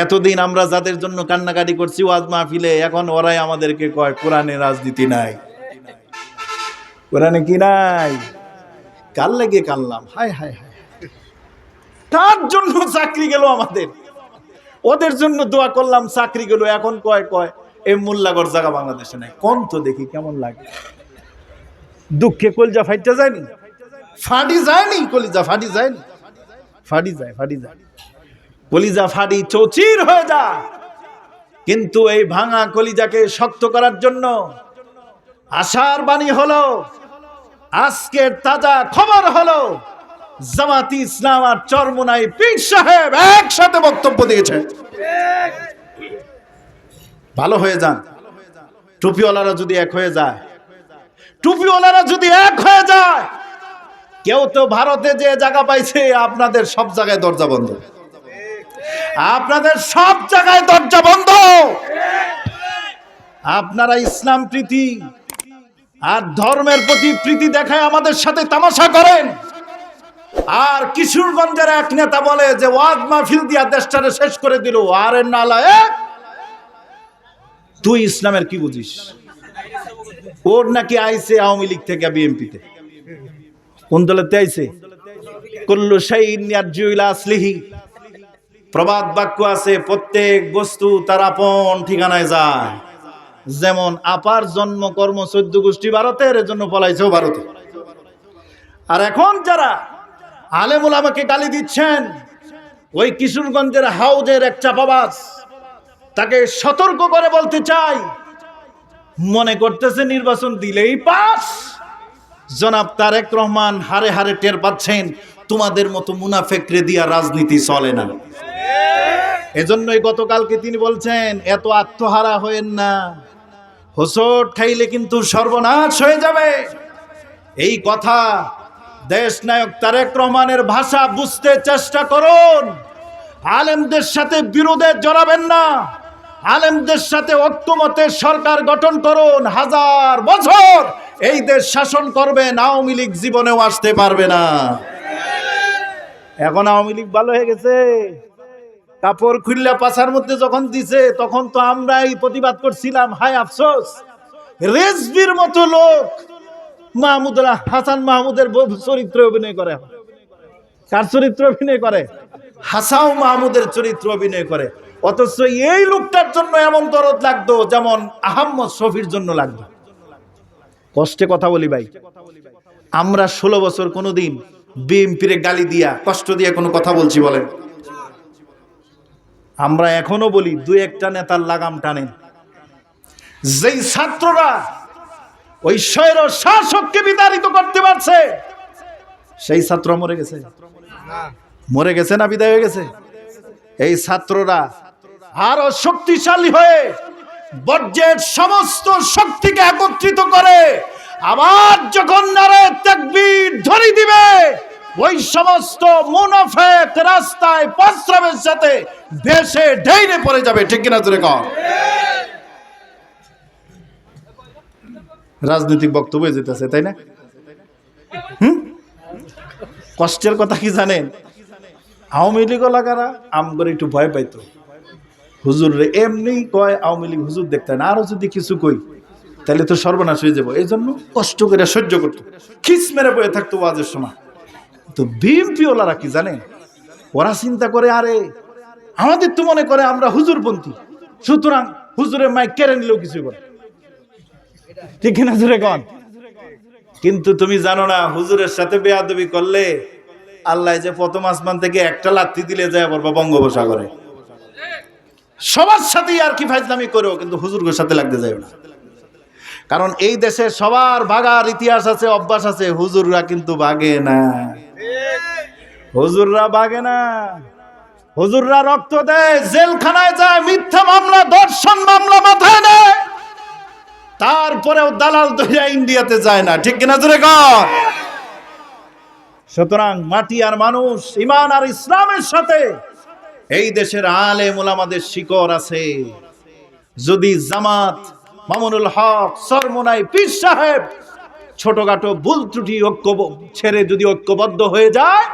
এতদিন আমরা যাদের জন্য কান্নাকাটি করছি ওয়াজ মাহফিলে, এখন ওরাই আমাদেরকে কয় কোরআনে রাজনীতি নাই, কোরআনে কি নাই। কাল লেগে কানলাম, হায় হায় হায়, তার জন্য চাকরি গেল আমাদের, ওদের জন্য দোয়া করলাম চাকরি গেল, এখন কয় এই মোল্লাগড় জায়গা বাংলাদেশে নাই। কোন তো দেখি কেমন লাগে, দুঃখে কলিজা ফাইটটা যায়নি, ফাটি যায়নি, কলিজা ফাটি যায়নি, ফাটি যায় কলিজা ফাটি চৌচির হয়ে যায়। কিন্তু এই ভাঙা কলিজাকে শক্ত করার জন্য আশার বাণী হলো, আজকের তাজা খবর হলো জামাতি ইসলাম আর চরমোনাই পীর সাহেব একসাথে বক্তব্য দিয়েছে। ভালো হয়ে যান, টুপিওয়ালারা যদি এক হয়ে যায়, টুপিওয়ালারা যদি এক হয়ে যায়, কেউ তো ভারতে যে জায়গা পাইছে, আপনাদের সব জায়গায় দরজা বন্ধ, আপনাদের সব জায়গায় দরজা বন্ধ। আপনারা ইসলাম প্রীতি আর ধর্মের প্রতি প্রীতি দেখায় আমাদের সাথে তামাশা করেন, আর কিশোরগঞ্জের এক নেতা বলে যে ওয়াজ মাহফিল দিয়া দেশটারে শেষ করে দিল। আরে নালায়েক, তুই ইসলামের কি বুঝিস? ওর নাকি আইছে আওয়ামী লীগ থেকে বিএনপিতে, কোন দলেতে আইছে? কুল্লু শাইইন ইয়ারজিউ ইলা আসলিহি, প্রবাদ বাক্য আছে, প্রত্যেক বস্তু তার আপন ঠিকানায় যায়। যেমন আপার জন্ম কর্ম 14 গোষ্ঠী ভারতের, এজন্য পলাইছেও ভারতে। আর এখন যারা আলেম ওলামাকে গালি দিচ্ছেন, ওই কিশোরগঞ্জের হাউজের এক চাপাবাজ, তাকে সতর্ক করে বলতে চাই, মনে করতেছে নির্বাচন দিলেই পাস। জনাব তারেক রহমান হারে হারে টের পাচ্ছেন তোমাদের মতো মুনাফেকরে দিয়া রাজনীতি চলে না। এজন্যই গতকালকে তিনি বলছেন এত আত্মহারা হয়েন না, হোঁচট খাইলে কিন্তু সর্বনাশ হয়ে যাবে। এই কথা দেশ নায়ক তারেক রহমানের ভাষা বুঝতে চেষ্টা করুন। আলেমদের সাথে বিরোধে জড়াবেন না, আলেমদের সাথে ঐক্যমতের সরকার গঠন করুন। 1000 বছর এই দেশ শাসন করবেন, আওয়ামী লীগ জীবনেও আসতে পারবে না। এখন আওয়ামী লীগ ভালো হয়ে গেছে, কাপড় খুললা পাছার মধ্যে যখন দিছে তখন তো আমরাই প্রতিবাদ করছিলাম, হায় আফসোস। রেজবির মতো লোক হাসান মাহমুদের চরিত্র অভিনয় করে। কার চরিত্র অভিনয় করে? হাসান মাহমুদের চরিত্র অভিনয় করে। অথচ এই লোকটার জন্য এমন দরদ লাগতো যেমন আহম্মদ শফির জন্য লাগতো। কষ্টে কথা বলি ভাই, আমরা 16 বছর কোনোদিন বিএনপির গালি দিয়া কষ্ট দিয়া কোনো কথা বলছি বলেন? আমরা এখনো বলি, 2-1টা নেতার লাগাম টানেন। যেই ছাত্ররা ওই স্বৈর শাসককে বিতাড়িত করতে পারছে, সেই ছাত্র মরে গেছে, মরে গেছে না বিদায় হয়ে গেছে? এই ছাত্ররা আরো শক্তিশালী হয়ে বর্জ্যের সমস্ত শক্তিকে একত্রিত করে আবার যখন নারায়ে তাকবীর ধ্বনি দিবে, ওই সমস্ত মুনাফিক রাস্তায় প্রস্রাবের সাথে ভেসে ঢেইরে পড়ে যাবে। ঠিক কিনা জোরে কও? রাজনৈতিক বক্তব্য যেতেছে, তাই না? কষ্টের কথা কি জানেন? আওয়ামী লীগ লাগারা আমগরে একটু ভয় পাইতো। হুজুর রে এমনি কয় আওয়ামী লীগ হুজুর দেখতে না, আরো যদি কিছু কই তাহলে তো সর্বনাশ হয়ে যাবো। এই জন্য কষ্ট করে সহ্য করতো, খিস মেরে বয়ে থাকতো ওয়াজের সময়। তো বিএনপি ওলারা কি জানেন? ওরা চিন্তা করে, আরে আমাদের তো মনে করে আমরা হুজুরপন্থী, সুতরাং হুজুরের মাইক কেড়ে নিলেও কিছু করে। ঠিক কিনা জোরে কন? কিন্তু তুমি জানো না, হুজুরের সাথে বেয়াদবি করলে আল্লাহ যে প্রথম আসমান থেকে একটা লাথি দিলে যায় পড়বা বঙ্গোপসাগরে। সবার সাথেই আর কি ফাইজলামি করো, কিন্তু হুজুরের সাথে লাগতে যায় না। কারণ এই দেশে সবার ভাগার ইতিহাস আছে, অভ্যাস আছে, হুজুররা কিন্তু ভাগে না। হুজুররা ভাগে না, হুজুররা রক্ত দেয়, জেলখানায় যায়, মিথ্যা মামলা, ধর্ষণ মামলা মাথায় নেয়, তারপরেও দালাল ধরে ইন্ডিয়াতে যায় না। ঠিক কিনা জোরে কর? সুতরাং মাটি আর মানুষ, ঈমান আর ইসলামের সাথে এই দেশের আলেম ওলামাদের শিকড় আছে। যদি জামাত, মামুনুল হক, চরমোনাই পীর সাহেব ছোটখাটো ভুল ত্রুটি ছেড়ে যদি ঐক্যবদ্ধ হয়ে যায়,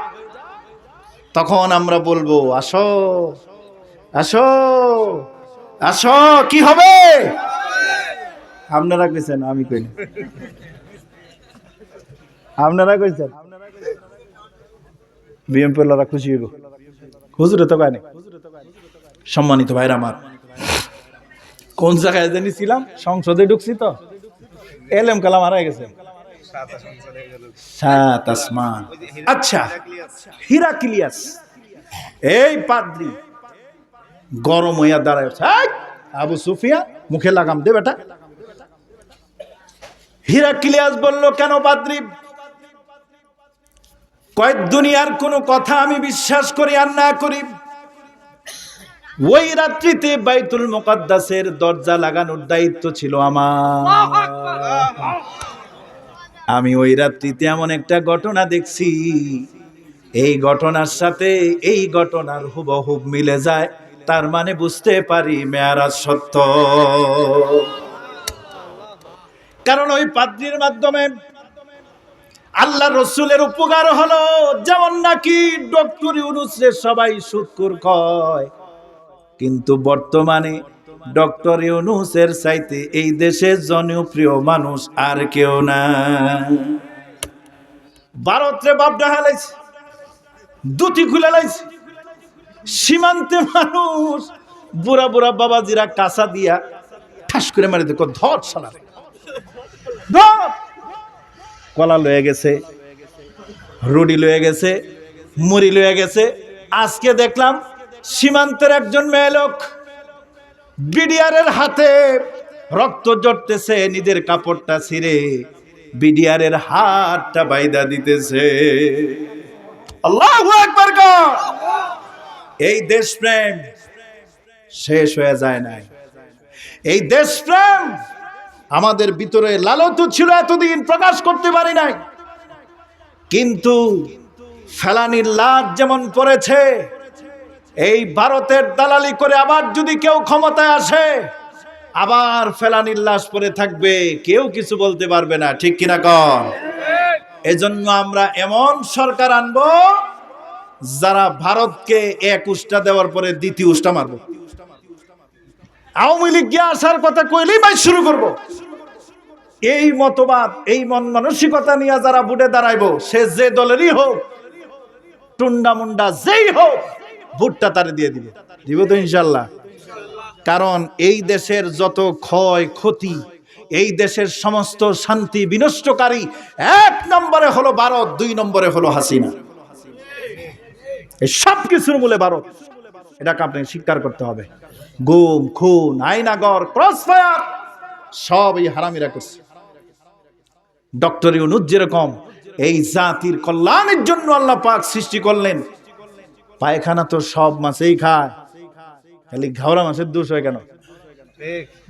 তখন আমরা বলবো আসো আসো আসো, কি হবে? আপনারা কইছেন, আমি কই না। আপনারা কইছেন বিএমপি ওয়ালারা খুশি হইব, হুজুরে তো কয় নাই। সম্মানিত ভাইরা আমার, কোন জায়গায় জানি ছিলাম, সংসদে ঢুকছি তো, এলেম কালাম হারাই গেছে, 7 আসমান। আচ্ছা, হিরাক্লিয়াস এই পাদ্রী গরম হইয়া দাঁড়ায়, আবু সুফিয়ান মুখে লাগাম দে বেটা। হিরাক্লিয়াস বলল, কেন পাদ্রী? কয়, দুনিয়ার কোন কথা আমি বিশ্বাস করি আর না করি, ওই রাত্রিতে বাইতুল মুকাদ্দাসের দরজা লাগানোর দায়িত্ব ছিল আমার। আমি ওই রাত্রিতে এমন একটা ঘটনা দেখছি, এই ঘটনার সাথে এই ঘটনার হুবহুব মিলে যায়, তার মানে বুঝতে পারি মেরাজ সত্য। কারণ ওই পাদ্রীর মাধ্যমে আল্লাহ রসুলের উপকার হলো, যেমন নাকি ডক্টর ইউনূসরে সবাই সুৎখোর কয়, কিন্তু বর্তমানে ডক্টর ইউনূসের চাইতে এই দেশের জনপ্রিয় মানুষ আর কেউ না। ভারতে বাপডা হালাইছে, দুটি খুলে লাইছে, সীমান্তে মানুষ বুড়া বুড়া বাবাজিরা কাঁচা দিয়া ঠাস করে মারি দেখো, ধর শালারে ধর। কলা লয়ে গেছে, রুডি লয়ে গেছে, মুড়ি লয়ে গেছে। আজকে দেখলাম সীমান্তের একজন মেয়ে লোক বিডিআরের হাতে রক্ত জড়তেছে, নিজের কাপড়টা ছিঁড়ে বিডিআরের হাতটা বাইদা দিতেছে। আল্লাহু আকবার। এই দেশপ্রেম শেষ হয়ে যায় নাই। এই দেশপ্রেম আমাদের ভিতরে লালত ছিল, এতদিন প্রকাশ করতে পারি নাই, কিন্তু ফেলানির লাশ যেমন পড়েছে, এই ভারতের দালালি করে আবার যদি কেউ ক্ষমতায় আসে, আবার ফেলানির লাশ পড়ে থাকবে, কেউ কিছু বলতে পারবে না, ঠিক কিনা কন? এজন্য আমরা এমন সরকার আনবো যারা ভারতকে এক উষ্টা দেওয়ার পরে দ্বিতীয় উষ্টা মারবো। আওয়ামী লীগ গিয়ে আসার কথা কইলেই মাই শুরু করব। এই মতবাদ, এই মন মানসিকতা নিয়ে যারা ভোটে দাঁড়াইবো, সে যে দলেরই হোক, টুন্ডা মুন্ডা যেই হোক, ভোটটা তারে দিয়ে দিবে, দিব তো ইনশাল্লাহ। কারণ এই দেশের যত ক্ষয় ক্ষতি, এই দেশের সমস্ত শান্তি বিনষ্টকারী, 1 নম্বরে হলো ভারত, 2 নম্বরে হলো হাসিনা। এই সব কিছুর মূলে ভারত, এটাকে আপনি স্বীকার করতে হবে। গুম, খুন, আয়নাগর, ক্রসফায়ার সব এই হারামিরা করছে। ডক্টর ইউনূস যেরকম এই জাতির কল্যাণের জন্য আল্লাহ পাক সৃষ্টি করলেন, পায়খানা তো সব মাছেই খায়, খালি ঘাওড়া মাছের দোষ হয় কেন?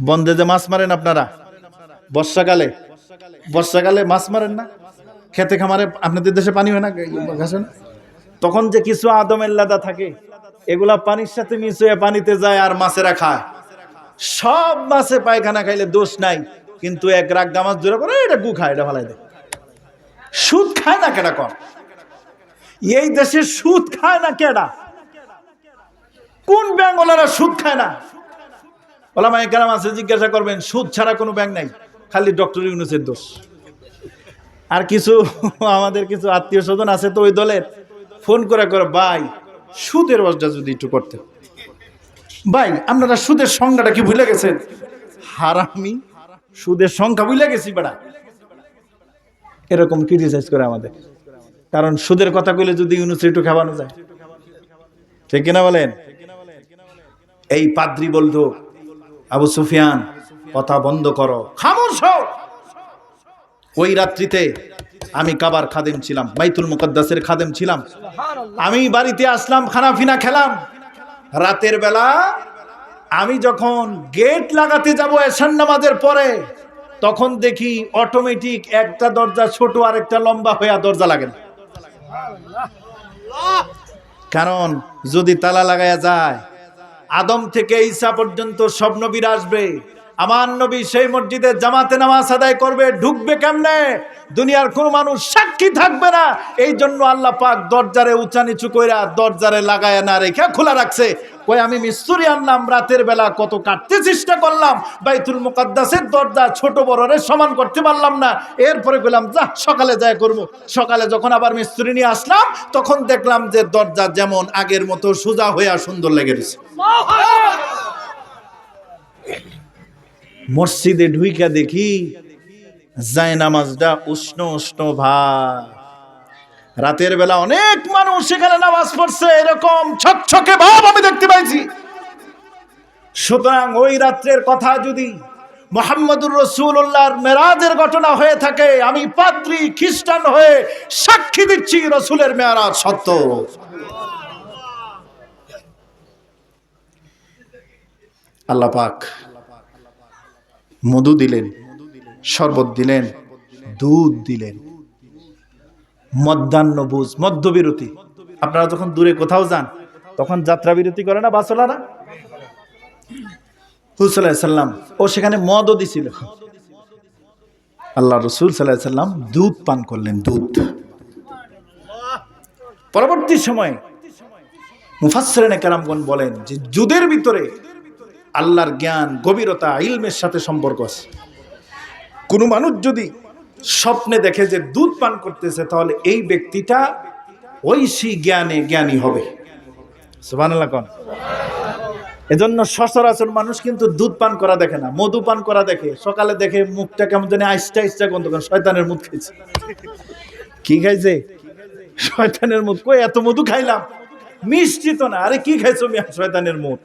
বন্ধে যে মাছ মারেন আপনারা বর্ষাকালে, বর্ষাকালে মাছ মারেন না? খেতে খামারে আপনাদের দেশে পানি হয় না, ঘাসেন, তখন যে কিছু আদমের লাদা থাকে, এগুলা পানির সাথে মিশ হয়ে পানিতে যায় আর মাছেরা খায়। সব মাছে পায়খানা খাইলে দোষ নাই, কিন্তু এক রাগা মাছ ধরে করে এটা গু খায়, এটা ভালাই দেয়। সুদ খায় না কেডা? কর এই দেশে সুদ খায় না কেডা? কোন ব্যাংক ওনারা সুদ খায় না? ওলামায়ে কেরাম আছে, জিজ্ঞাসা করবেন, সুদ ছাড়া কোনো ব্যাংক নাই, খালি ডক্টর ইউনূসের দোষ। আর কিছু আমাদের কিছু আত্মীয় স্বজন আছে তো ওই দলের, ফোন করে করে, ভাই সুদের ওয়াজটা যদি একটু করতে, ভাই আপনারা সুদের সংজ্ঞাটা কি ভুলে গেছেন? হারামি, সুদের সংখ্যা ভুলে গেছি বেড়া, এরকম ক্রিটিসাইজ করে আমাদের। কারণ সুদের কথা কইলে যদি ইউনূসের একটু খাওয়ানো যায়, ঠিক কিনা বলেন? এই পাদ্রী বলতো, আবু সুফিয়ান কথা বন্ধ করো, খামোশ হও। ওই রাত্রিতে আমি কাবার খাদেম ছিলাম, বাইতুল মুকাদ্দাসের খাদেম ছিলাম। আমি বাড়িতে আসলাম, খানাফিনা খেলাম। রাতের বেলা আমি যখন গেট লাগাতে যাব এশার নামাজের পরে, তখন দেখি অটোমেটিক একটা দরজা ছোট আর একটা লম্বা হয়ে দরজা লাগে না। কারণ যদি তালা লাগায়া যায়, আদম থেকে ঈসা পর্যন্ত সব নবীরা আসবে, আমার নবী সেই মসজিদে জামাতে নামাজ আদায় করবে, ঢুকবে কেমনে? দুনিয়ার কোনো মানুষ সাক্ষী থাকবে না। এই জন্য আল্লাহ পাক দরজারে উঁচা নিচু কইরা দরজারে লাগায় না রেখে খোলা রাখছে। কই আমি মিস্ত্রি আনলাম, রাতের বেলা কত কাটতে চেষ্টা করলাম, বাইতুল মুকাদ্দাসের দরজা ছোট বড়রে সমান করতে পারলাম না। এরপরে বললাম যা সকালে যায় করব। সকালে যখন আবার মিস্ত্রি নিয়ে আসলাম, তখন দেখলাম যে দরজা যেমন আগের মতো সোজা হইয়া সুন্দর লেগে গেছে। মসজিদে ঢুইকা দেখি যায় নামাজটা উষ্ণ উষ্ণ ভাব। রাতের বেলা অনেক মানুষ সেখানে নামাজ পড়ছে, এরকম ছকছকে ভাব আমি দেখতে পাইছি। সুতরাং ওই রাত্রের কথা যদি মুহাম্মদুর রাসূলুল্লাহর মেরাজের ঘটনা হয়ে থাকে, আমি পাদ্রী খ্রিস্টান হয়ে সাক্ষী দিচ্ছি রাসূলের মেরাজ সত্য। আল্লাহ পাক মধু দিলেন, শরবত দিলেন, দুধ দিলেন, মধ্যাহ্নভোজ, মধ্যবিরতি। আপনারা যখন দূরে কোথাও যান তখন যাত্রা বিরতি করে না বাসলারা? হুজুর সাল্লাল্লাহু আলাইহি সাল্লাম ও সেখানে মদও দিছিল। আল্লাহ রাসূল সাল্লাল্লাহু আলাইহি সাল্লাম দুধ পান করলেন, দুধ। পরবর্তী সময়ে মুফাসসিরিনে কেরামগণ বলেন যে দুধের ভিতরে আল্লাহর জ্ঞান, গভীরতা, ইলমের সাথে সম্পর্ক আছে। কোনো মানুষ যদি স্বপ্নে দেখে যে দুধ পান করতেছে, তাহলে এই ব্যক্তিটা ঐশী জ্ঞানে জ্ঞানী হবে। সুবহানাল্লাহ কোন। এজন্য সচরাচর মানুষ কিন্তু দুধ পান করা দেখে না, মধু পান করা দেখে। সকালে দেখে মুখটা কেমন জানি আইসটা আইসটা গন্ধ, শয়তানের মুখ খাইছে। কি খাইছে? শয়তানের মুখ। কই এত মধু খাইলাম, মিষ্টি তো না। আরে কি খাইছো মিয়া? শয়তানের মুখ।